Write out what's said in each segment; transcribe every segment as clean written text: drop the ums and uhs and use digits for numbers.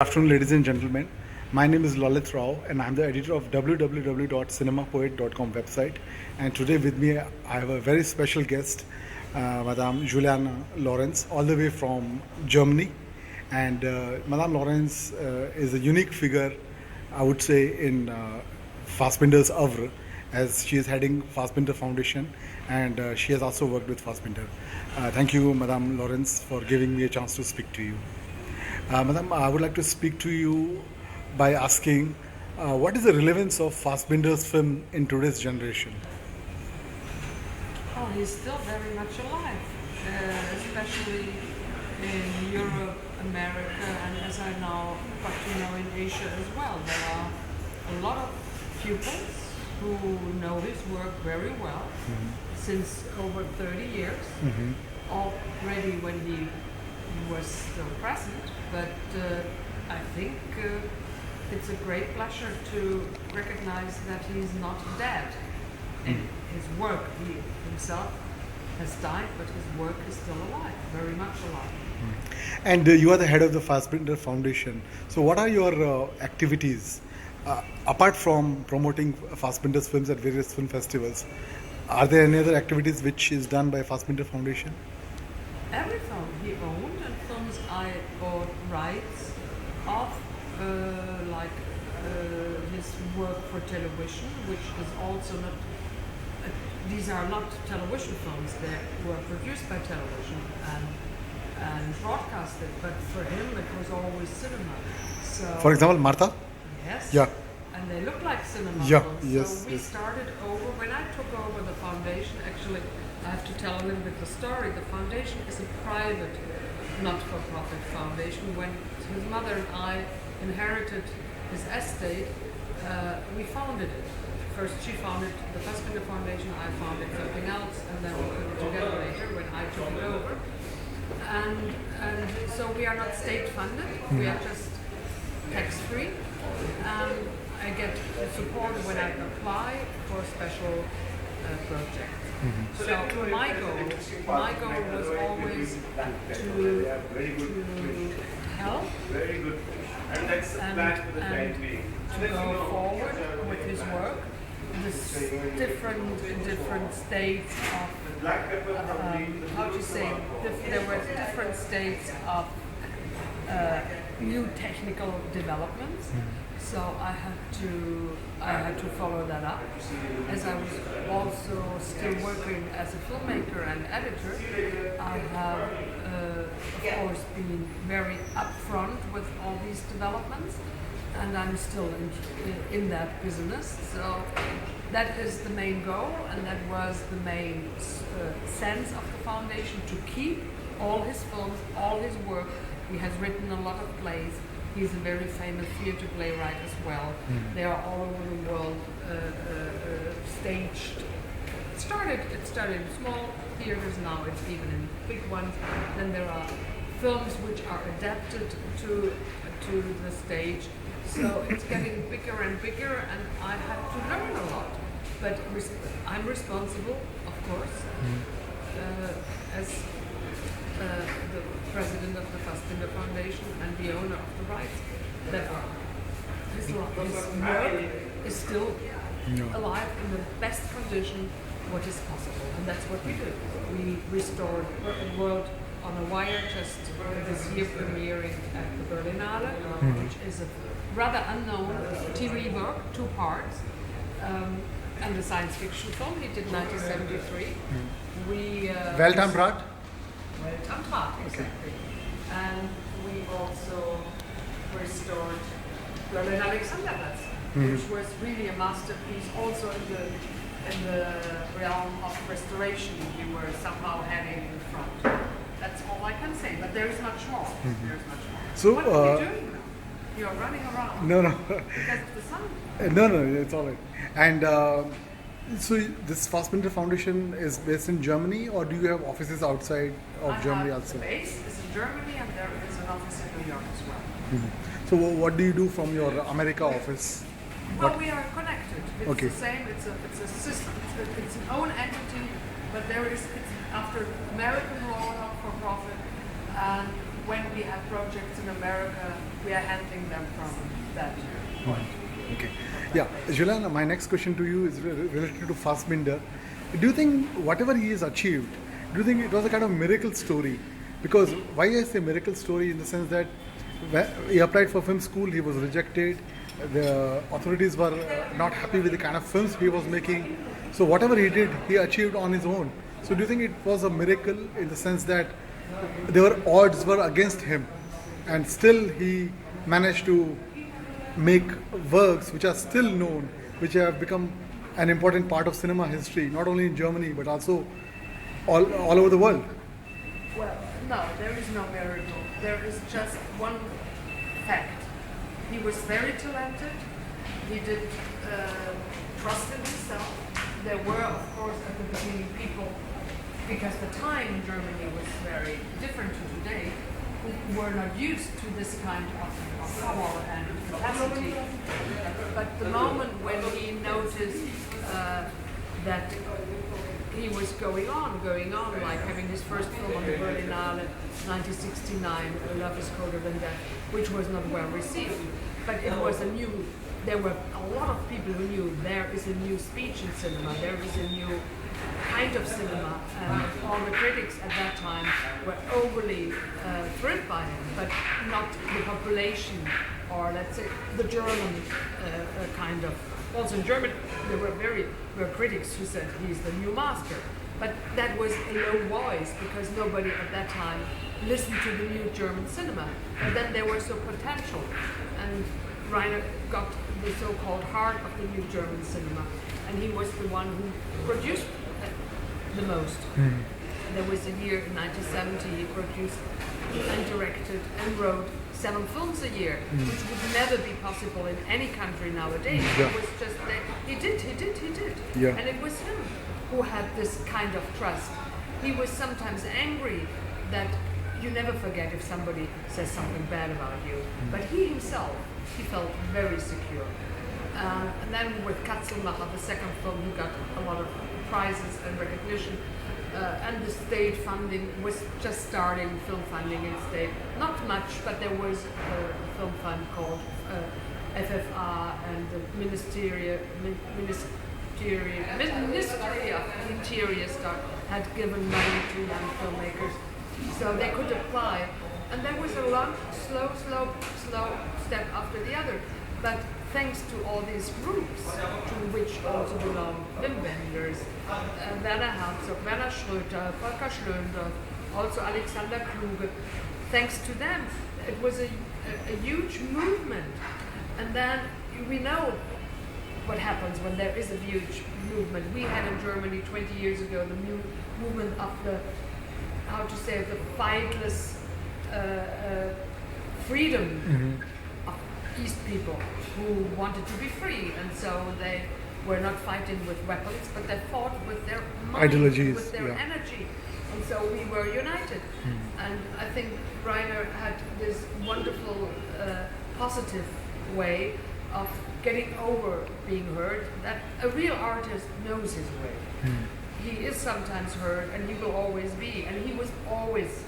Good afternoon, ladies and gentlemen. My name is Lorenz and I'm the editor of www.cinemapoet.com website. And today with me, I have a very special guest, Ms.Juliane Lorenz, all the way from Germany. And Madame Lorenz is a unique figure, I would say, in Fassbinder's oeuvre, as she is heading Fassbinder Foundation, and she has also worked with Fassbinder. Thank you, Madame Lorenz, for giving me a chance to speak to you. Madam, I would like to speak to you by asking what is the relevance of Fassbinder's film in today's generation? Oh, he's still very much alive, especially in Europe, America, and as I now got to know in Asia as well. There are a lot of pupils who know his work very well since over 30 years, already when he was still present, but I think it's a great pleasure to recognize that he's not dead. And his work, he himself has died, but his work is still alive, very much alive. And you are the head of the Fassbinder Foundation. So what are your activities, apart from promoting Fassbinder's films at various film festivals? Are there any other activities which is done by Fassbinder Foundation? Every film he owned and films I bought rights of, like his work for television, which is also not, these are not television films, they were produced by television and broadcasted, but for him it was always cinema. So, For example, Martha? yes. Yeah. And they look like cinema Yeah, films. yes, So we yes. started over, when I took over the foundation, actually I have to tell a little bit the story. The foundation is a private, not-for-profit foundation. When his mother and I inherited his estate, we founded it. First she founded the Fassbinder Foundation, I founded something else, and then we put it together later when I took it over. And so we are not state funded, we are just tax-free. I get support when I apply for special projects. So my goal was always to help and to go forward with his work. This different states of how to say, there were different states of new technical developments. So I had to follow that up. As I was also still working as a filmmaker and editor, I have of course been very upfront with all these developments, and I'm still in that business. So that is the main goal, and that was the main sense of the foundation, to keep all his films, all his work. He has written a lot of plays. He's a very famous theater playwright as well. They are all over the world staged. It started in small theaters, now it's even in big ones. Then there are films which are adapted to the stage. So it's getting bigger and bigger, and I have to learn a lot. But I'm responsible, of course, as the president of the Fassbinder Foundation and the owner of the rights, that his work is still alive in the best condition what is possible, and that's what we do. We restored World on a Wire just this year, premiering at the Berlinale, which is a rather unknown TV work, 2 parts, and a science fiction film. He did 1973. Welt am Rad? Am Tag, exactly. And we also restored Berlin Alexanderplatz, which was really a masterpiece, also in the realm of restoration. We were somehow heading in front. That's all I can say, but there is much more. There's much more. So, what are you doing now? You're running around. No. Because of the sun? No, it's all right. And so this Fassbinder Foundation is based in Germany, or do you have offices outside of Germany also? The base is in Germany, and there is an office in New York as well. So what do you do from your America office? Well, we are connected. It's Okay. the same. It's a system. It's an own entity, but it's after American law, not for profit, and when we have projects in America, we are handling them from that point. Okay. Yeah, Juliane, my next question to you is related to Fassbinder. Do you think whatever he has achieved, do you think it was a kind of miracle story? Because why I say miracle story in the sense that when he applied for film school, he was rejected. The authorities were not happy with the kind of films he was making. So whatever he did, he achieved on his own. So do you think it was a miracle in the sense that odds were against him, and still he managed to make works which are still known, which have become an important part of cinema history, not only in Germany but also all over the world? Well, no, there is no miracle. There is just one fact. He was very talented. He did trust in himself. There were, of course, at the beginning people, because the time in Germany was very different to today, who were not used to this kind of power and capacity. But the moment when he noticed that he was going on, like having his first film on the Berlinale, 1969, Love is Colder Than Death, which was not well received. But it was there were a lot of people who knew there is a new speech in cinema, there is a new kind of cinema, and all the critics at that time were overly thrilled by him, but not the population, or let's say the German kind of. Also in Germany, there were critics who said he's the new master, but that was a low voice because nobody at that time listened to the new German cinema. And then they were so potential, and Reiner got the so-called heart of the new German cinema, and he was the one who produced the most. There was a year in 1970 he produced and directed and wrote 7 films a year, which would never be possible in any country nowadays. Yeah. It was just that he did. Yeah. And it was him who had this kind of trust. He was sometimes angry that you never forget if somebody says something bad about you. But he himself, he felt very secure. And then with Katzelmacher, the second film, he got a lot of prizes and recognition. And the state funding was just starting, film funding in state. Not much, but there was a film fund called IFFK, and the Ministry of Interior had given money to young filmmakers, so they could apply. And there was a long, slow step after the other. But thanks to all these groups, to which also belong Wim Wenders, Werner Herzog, Werner Schröter, Volker Schlöndorff, also Alexander Kluge, thanks to them, it was a huge movement. And then we know what happens when there is a huge movement. We had in Germany 20 years ago the new movement of the fightless freedom of East people who wanted to be free, and so they were not fighting with weapons, but they fought with their mind, ideologies, with their energy, and so we were united. And I think Reiner had this wonderful, positive way of getting over being hurt, that a real artist knows his way. He is sometimes hurt, and he will always be, and he was always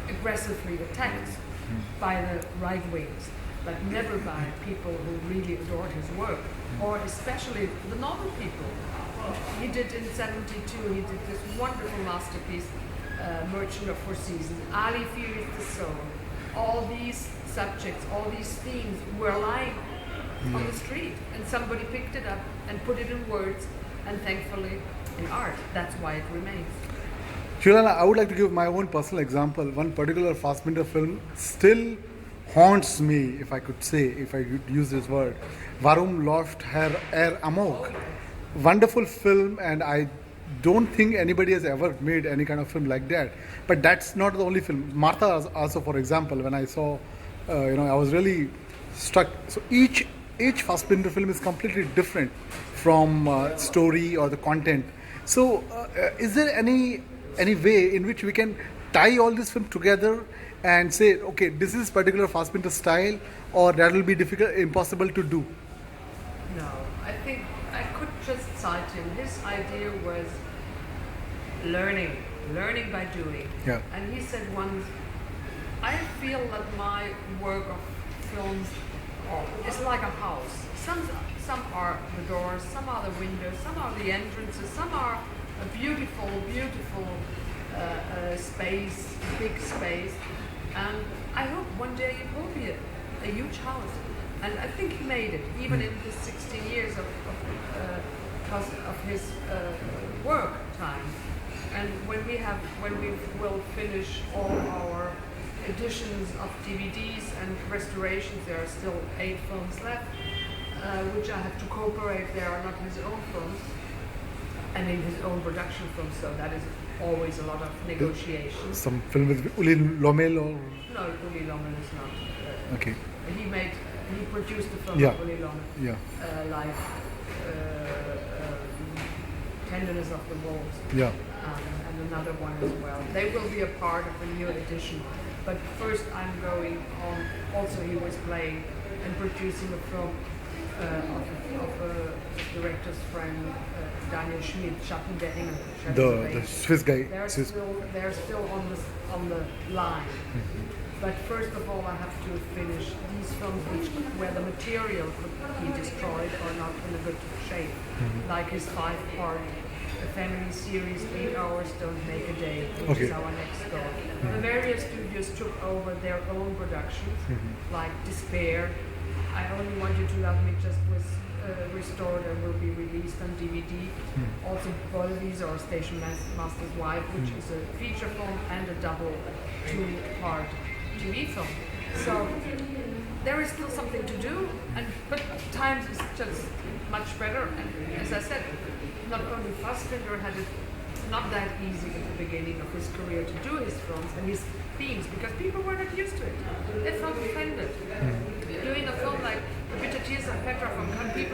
aggressively attacked by the right wings, but never by people who really adored his work, or especially the normal people. He did in '72, he did this wonderful masterpiece, Merchant of Four Seasons, Ali Fears the Soul. All these subjects, all these themes were lying on the street, and somebody picked it up and put it in words, and thankfully in art. That's why it remains. Juliane, I would like to give my own personal example. One particular Fassbinder film still haunts me, if I could say, if I could use this word. Warum läuft Herr Amok? Wonderful film, and I don't think anybody has ever made any kind of film like that. But that's not the only film. Martha also, for example, when I saw, I was really struck. So each Fassbinder film is completely different from story or the content. So is there any way in which we can tie all this film together and say, okay, this is particular Fassbinder style, or that will be impossible to do? No, I think I could just cite him. His idea was learning learning by doing. Yeah. And he said once, I feel that my work of films is like a house. Some are the doors, some are the windows, some are the entrances, some are a beautiful, beautiful space, big space. And I hope one day it will be a huge house. And I think he made it, even in his 16 years of his work time. And when we will finish all our editions of DVDs and restorations, there are still 8 films left, which I have to cooperate. They are not his own films, and in his own production films, so that is always a lot of negotiations. Some film with Uli Lomel or? No, Uli Lomel is not. Okay. He produced the film Yeah. of Uli Lomel. Yeah. Like Tenderness of the Wolves. Yeah. And another one as well. They will be a part of a new edition. But first I'm going on, also he was playing and producing a film of a director's friend, Daniel Schmid, Schatten der Engel. The Swiss guy. They're still on the line. But first of all, I have to finish these films where the material could be destroyed or not in a good shape. Like his 5-part family series, 8 Hours Don't Make a Day, which is our next goal. The various studios took over their own productions, like Despair, I Only Want You to Love Me just was restored and will be released on DVD. Also Volvi's or Station Master's Wife, which is a feature film and a double 2-part TV film. So there is still something to do, but times is just much better. And as I said, not only Fassbinder had it not that easy at the beginning of his career to do his films and his themes, because people were not used to it. They felt offended. Doing a film like The Bitter Tears of Petra from Cannes,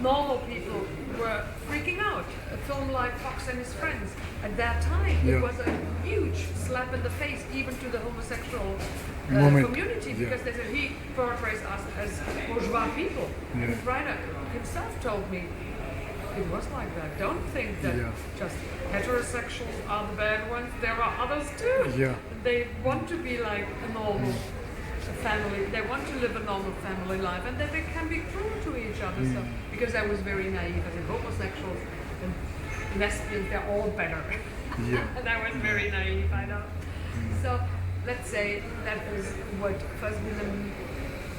normal people were freaking out. A film like Fox and His Friends, at that time, it was a huge slap in the face, even to the homosexual community, because they said he portrays us as bourgeois people. His writer himself told me, it was like that. Don't think that just heterosexuals are the bad ones. There are others too. Yeah. They want to be like a normal family. They want to live a normal family life, and that they can be cruel to each other. So, because I was very naive, I said homosexuals and lesbians, they're all better. And I was very naive, I know. So let's say that is what Fassbinder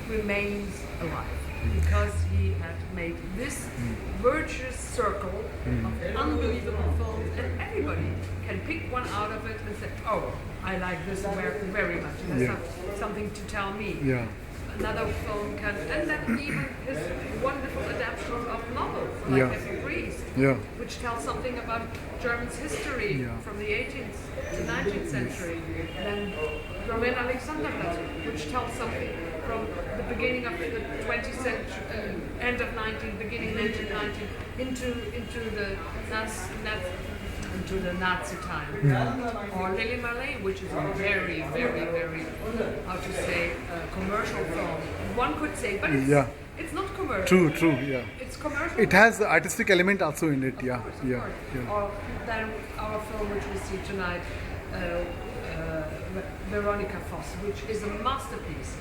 remains alive. Because he had made this virtuous circle of unbelievable films, and everybody can pick one out of it and say, oh, I like this very much. It has something to tell me. Another film can, and then even his wonderful adaptations of novels, like IFFK, which tell something about German's history from the 18th to 19th century. Then Roman Alexanderplatz, which tells something from the beginning of the 20th century, end of 19th, beginning 19th, into the Nazi time. Or Lily Marley, which is a very, very, very, how to say, commercial film. One could say, but it's not commercial. True, yeah. It's commercial. It has the artistic element also in it, Of course. Or then our film, which we see tonight, Veronica Voss, which is a masterpiece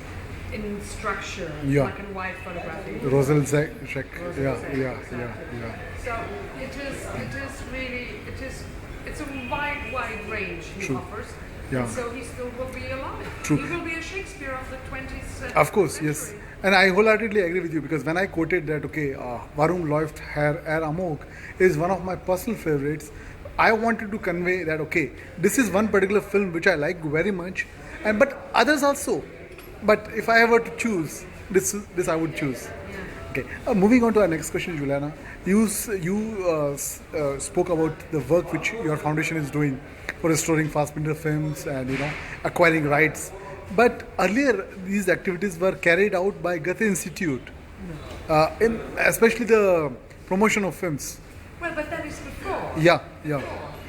in structure, black and white photography. Rosal Zek, So it's a wide range he offers. And so he still will be alive. He will be a Shakespeare of the 20th century. Of course, yes. And I wholeheartedly agree with you, because when I quoted that, Warum läuft Herr Amok is one of my personal favorites, I wanted to convey that, this is one particular film which I like very much, but others also. But if I were to choose, this I would choose. Okay. Moving on to our next question, Juliana. You spoke about the work which your foundation is doing for restoring Fassbinder films and acquiring rights. But earlier, these activities were carried out by Goethe Institute, especially the promotion of films. Well, but that is before. Yeah.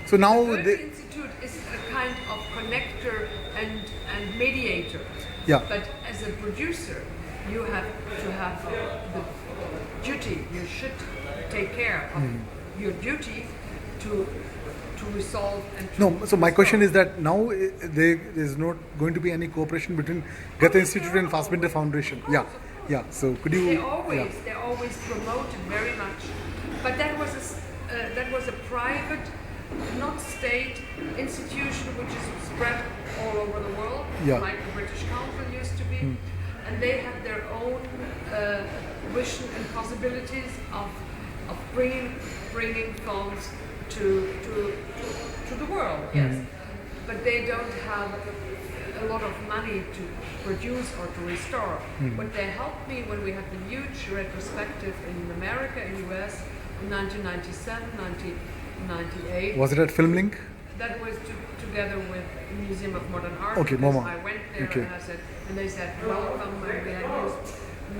So now the Goethe Institute is a kind of connector and mediator. But as a producer, you have to have the duty. You should take care of your duty to to resolve and to No, so my question resolve. is that now there is not going to be any cooperation between Goethe Institute and Fassbinder Foundation. Yeah, yeah. So could you? They always promoted very much, but that was a private, not state institution which is spread all over the world, Yeah. like the British Council used to be, and they had their own vision and possibilities of bringing films to the world. Yes, but they don't have a lot of money to produce or to restore. But they helped me when we had the huge retrospective in America, in US, in 1997, 1998. Was it at Filmlink? That was together with the Museum of Modern Art. Okay, because MoMA. I went there Okay. and they said, welcome, and we had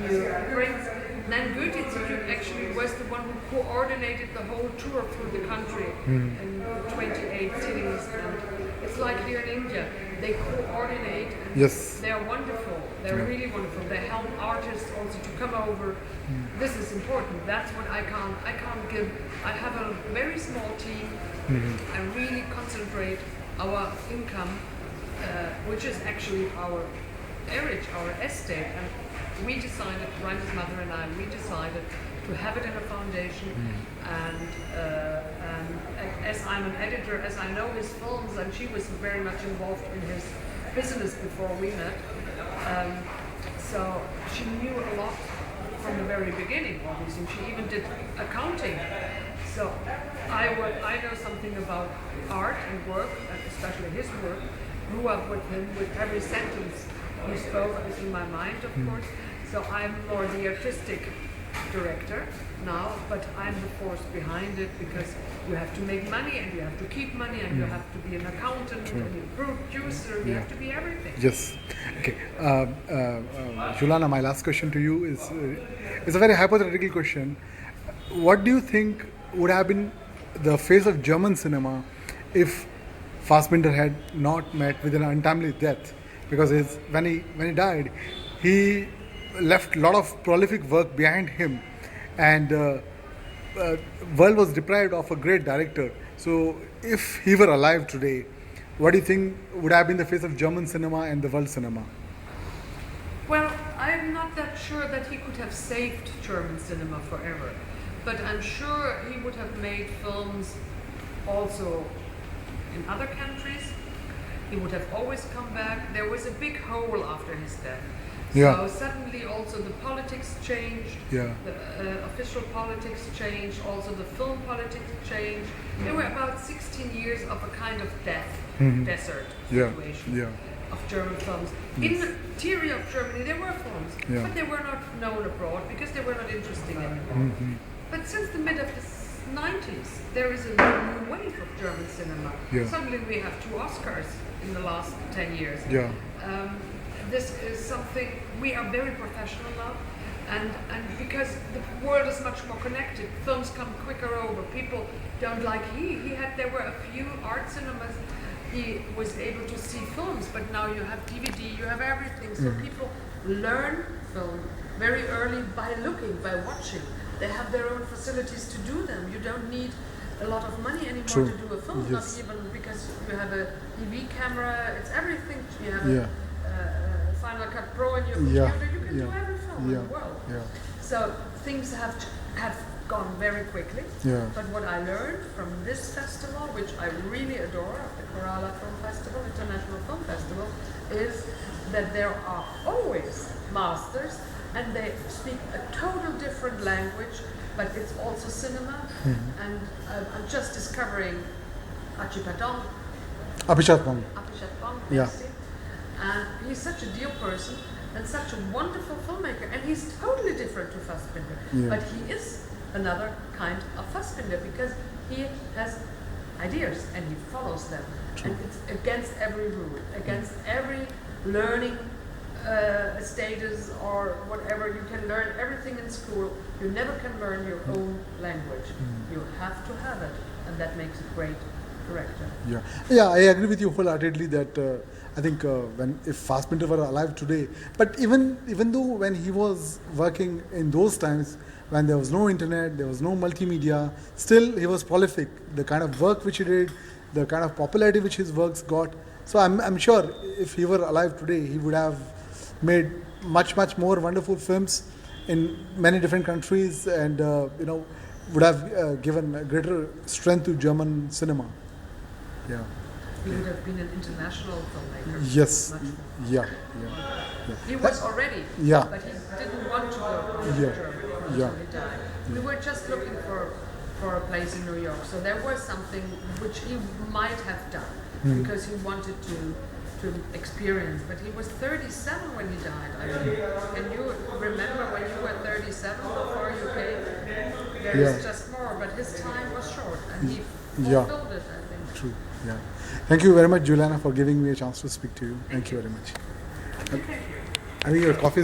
new prints. Then Goethe Institute actually was the one who coordinated the whole tour through the country in 28 cities. And it's like here in India, they coordinate. And Yes. they are wonderful. They're really wonderful. They help artists also to come over. This is important. That's what I can't give. I have a very small team. I really concentrate our income, which is actually our heritage, our estate. And we decided, Ryan's mother and I, we decided to have it in a foundation. And as I'm an editor, as I know his films, and she was very much involved in his business before we met. So she knew a lot from the very beginning, obviously. She even did accounting. So I know something about art and work, and especially his work. Grew up with him, with every sentence he spoke is in my mind, of course. So I'm more the artistic director now, but I'm the force behind it because you have to make money and you have to keep money and you have to be an accountant and a producer, you have to be everything. Yes. Okay. Juliana, my last question to you is a very hypothetical question. What do you think would have been the face of German cinema if Fassbinder had not met with an untimely death? Because when he died, he left a lot of prolific work behind him, and world was deprived of a great director. So if he were alive today, what do you think would have been the face of German cinema and the world cinema? Well, I'm not that sure that he could have saved German cinema forever, but I'm sure he would have made films also in other countries. He would have always come back. There was a big hole after his death. Yeah. So suddenly also the politics changed, Yeah. the official politics changed, also the film politics changed. There were about 16 years of a kind of desert Yeah. situation Yeah. of German films. In the interior of Germany there were films, Yeah. but they were not known abroad because they were not interesting anymore. But since the mid of the 90s, there is a new wave of German cinema. Yeah. Suddenly we have 2 Oscars in the last 10 years. Yeah. This is something, we are very professional now, and because the world is much more connected, films come quicker over, people don't like there were a few art cinemas, he was able to see films, but now you have DVD, you have everything, so people learn film very early by looking, by watching. They have their own facilities to do them. You don't need a lot of money anymore True. to do a film, Yes. not even because you have a DV camera, it's everything. You have Yeah. a Final Cut Pro in your Yeah. computer, you can do Yeah. every film in the world. Yeah. So things have gone very quickly. Yeah. But what I learned from this festival, which I really adore, the Kerala Film Festival, International Film Festival, is that there are always masters and they speak a total different language, but it's also cinema. And I'm just discovering Achipatong, Abhishat Yeah. and he's such a dear person and such a wonderful filmmaker, and he's totally different to Fassbinder. Yeah. But he is another kind of Fassbinder because he has ideas and he follows them. And it's against every rule, against every learning status or whatever. You can learn everything in school. You never can learn your own language. You have to have it, and that makes it great. director. Yeah, I agree with you wholeheartedly that I think if Fassbinder were alive today, but even though when he was working in those times when there was no internet, there was no multimedia, still he was prolific. The kind of work which he did, the kind of popularity which his works got. So I'm sure if he were alive today, he would have made much more wonderful films in many different countries, and would have given a greater strength to German cinema. Yeah. He would have been an international filmmaker. Yes. Much more. Yeah. He was already, Yeah. but he didn't want to go to Yeah. Germany until Yeah. he died. We were just looking for a place in New York, so there was something which he might have done because he wanted to experience. But he was 37 when he died. I mean, can you remember when you were 37 before you came? There is just more, but his time was short, and he fulfilled it, I think. True. Yeah. Thank you very much, Juliana, for giving me a chance to speak to you. Thank you very much. I think your coffee is